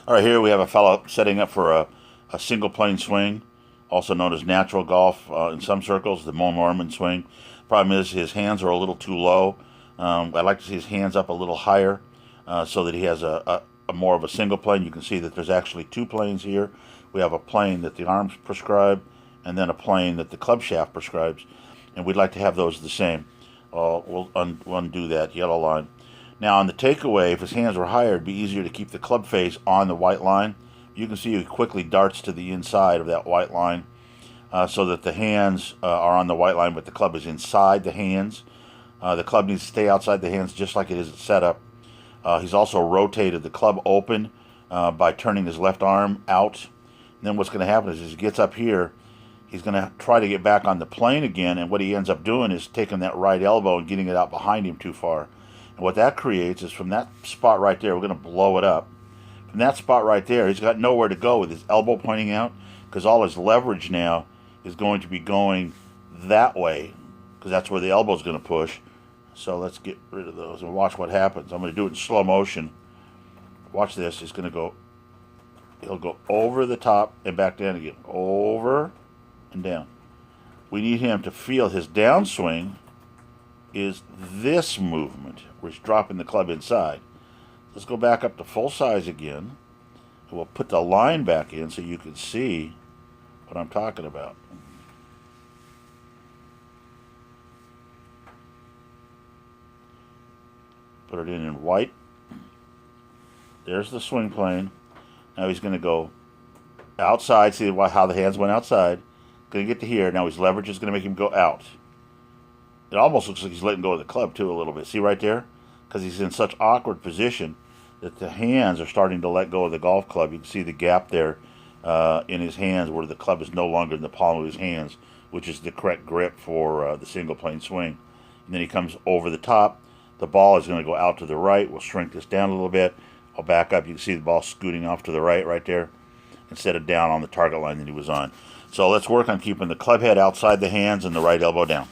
All right, here we have a fellow setting up for a single plane swing, also known as natural golf in some circles, the Mo Norman swing. Problem is his hands are a little too low. I'd like to see his hands up a little higher so that he has a more of a single plane. You can see that there's actually two planes here. We have a plane that the arms prescribe and then a plane that the club shaft prescribes, and we'd like to have those the same. We'll undo that yellow line. Now on the takeaway, if his hands were higher, it'd be easier to keep the club face on the white line. You can see he quickly darts to the inside of that white line so that the hands are on the white line, but the club is inside the hands. The club needs to stay outside the hands just like it is at setup. He's also rotated the club open by turning his left arm out. And then what's going to happen is as he gets up here, he's going to try to get back on the plane again, and what he ends up doing is taking that right elbow and getting it out behind him too far. And what that creates is from that spot right there, we're going to blow it up. From that spot right there, he's got nowhere to go with his elbow pointing out because all his leverage now is going to be going that way because that's where the elbow is going to push. So let's get rid of those and watch what happens. I'm going to do it in slow motion. Watch this. He's going to go, he'll go over the top and back down again. Over and down. We need him to feel his downswing is this movement where he's dropping the club inside. Let's go back up to full size again, and we'll put the line back in so you can see what I'm talking about. Put it in white. There's the swing plane. Now he's going to go outside. See how the hands went outside. Going to get to here. Now his leverage is going to make him go out. It almost looks like he's letting go of the club too a little bit. See right there? Because he's in such awkward position that the hands are starting to let go of the golf club. You can see the gap there in his hands where the club is no longer in the palm of his hands, which is the correct grip for the single plane swing. And then he comes over the top. The ball is going to go out to the right. We'll shrink this down a little bit. I'll back up. You can see the ball scooting off to the right there, instead of down on the target line that he was on. So let's work on keeping the club head outside the hands and the right elbow down.